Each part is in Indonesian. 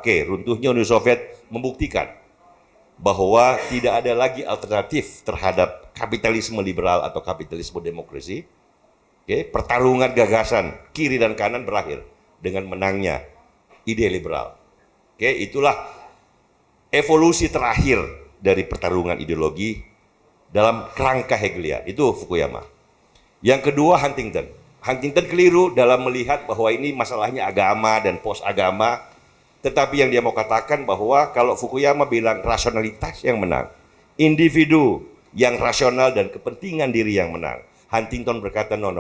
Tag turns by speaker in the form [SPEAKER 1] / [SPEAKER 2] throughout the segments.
[SPEAKER 1] Oke, runtuhnya Uni Soviet membuktikan bahwa tidak ada lagi alternatif terhadap kapitalisme liberal atau kapitalisme demokrasi. Oke, pertarungan gagasan kiri dan kanan berakhir dengan menangnya ide liberal. Oke, itulah evolusi terakhir dari pertarungan ideologi dalam kerangka Hegelian. Itu Fukuyama. Yang kedua, Huntington. Huntington keliru dalam melihat bahwa ini masalahnya agama dan post agama. Tetapi yang dia mau katakan bahwa kalau Fukuyama bilang rasionalitas yang menang, individu yang rasional dan kepentingan diri yang menang. Huntington berkata no.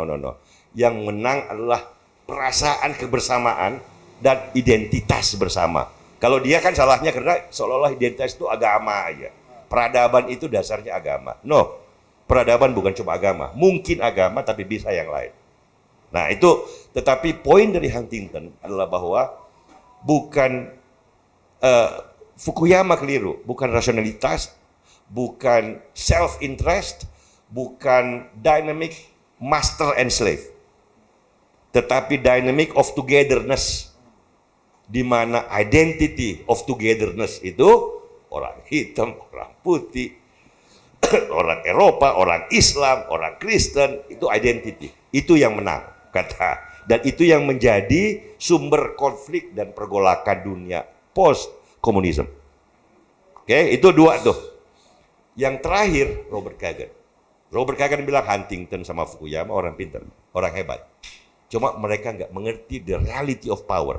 [SPEAKER 1] Yang menang adalah perasaan kebersamaan dan identitas bersama. Kalau dia kan salahnya karena seolah-olah identitas itu agama aja. Peradaban itu dasarnya agama. No, peradaban bukan cuma agama. Mungkin agama tapi bisa yang lain. Nah itu, tetapi poin dari Huntington adalah bahwa bukan Fukuyama keliru, bukan rasionalitas, bukan self-interest, bukan dynamic master and slave, tetapi dynamic of togetherness, di mana identity of togetherness itu orang hitam, orang putih, orang Eropa, orang Islam, orang Kristen, itu identity, itu yang menang. Kata, dan itu yang menjadi sumber konflik dan pergolakan dunia post komunisme. Oke, itu dua tuh. Yang terakhir Robert Kagan. Robert Kagan bilang Huntington sama Fukuyama orang pintar, orang hebat. Cuma mereka nggak mengerti the reality of power.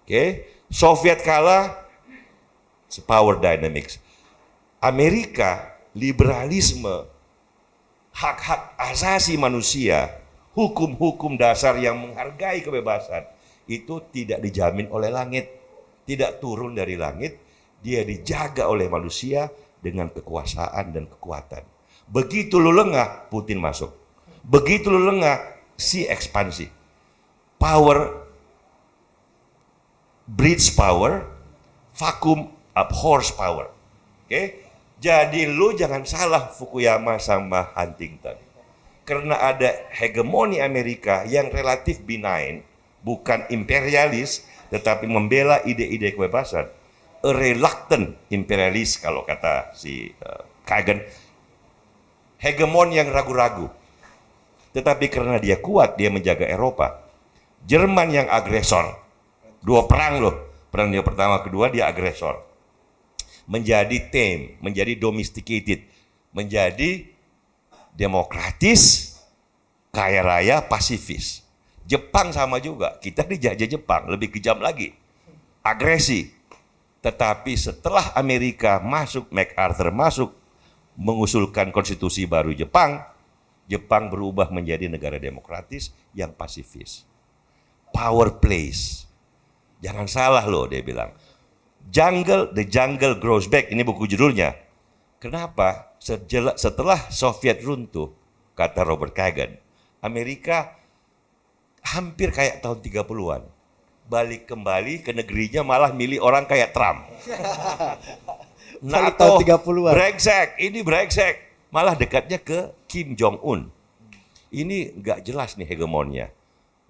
[SPEAKER 1] Oke, Soviet kalah, power dynamics. Amerika liberalisme, hak-hak asasi manusia, hukum-hukum dasar yang menghargai kebebasan, itu tidak dijamin oleh langit, tidak turun dari langit, dia dijaga oleh manusia dengan kekuasaan dan kekuatan. Begitu lu lengah, Putin masuk. Begitu lu lengah, si ekspansi. Power breeds power, vacuum abhors power. Oke? Jadi lu jangan salah Fukuyama sama Huntington. Karena ada hegemoni Amerika yang relatif benign, bukan imperialis, tetapi membela ide-ide kebebasan. A reluctant imperialis kalau kata si Kagan. Hegemon yang ragu-ragu. Tetapi karena dia kuat, dia menjaga Eropa. Jerman yang agresor. Dua perang loh. Perang dunia pertama, kedua dia agresor. Menjadi tame, menjadi domesticated, menjadi demokratis, kaya raya, pasifis. Jepang sama juga, kita dijajah Jepang, lebih kejam lagi, agresi. Tetapi setelah Amerika masuk, MacArthur masuk, mengusulkan konstitusi baru Jepang, Jepang berubah menjadi negara demokratis yang pasifis. Power plays. Jangan salah loh, dia bilang. The jungle grows back, ini buku judulnya. Kenapa? Setelah Soviet runtuh, kata Robert Kagan, Amerika hampir kayak tahun 30-an. Balik kembali ke negerinya malah milih orang kayak Trump. NATO, brengsek, malah dekatnya ke Kim Jong-un. Ini nggak jelas nih hegemonnya.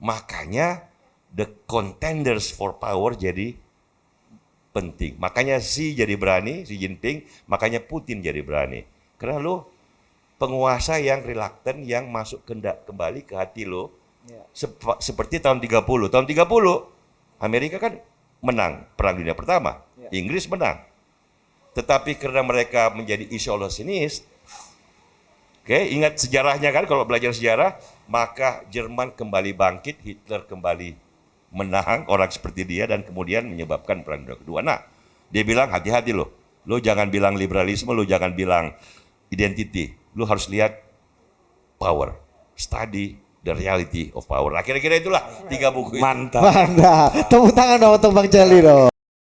[SPEAKER 1] Makanya the contenders for power jadi penting. Makanya Xi jadi berani, Xi Jinping, makanya Putin jadi berani. Karena lo penguasa yang reluctant, yang masuk kembali ke hati lo, seperti tahun 30. Tahun 30, Amerika kan menang Perang Dunia Pertama, Inggris menang. Tetapi karena mereka menjadi isolasionis, ingat sejarahnya kan, kalau belajar sejarah, maka Jerman kembali bangkit, Hitler kembali menang orang seperti dia dan kemudian menyebabkan Perang Dunia Kedua. Nah, dia bilang hati-hati lo jangan bilang liberalisme, lo jangan bilang identity, lo harus lihat power, study the reality of power. Nah, kira-kira itulah 3 buku itu.
[SPEAKER 2] Mantap. Tepuk tangan dong untuk Bang Jalil.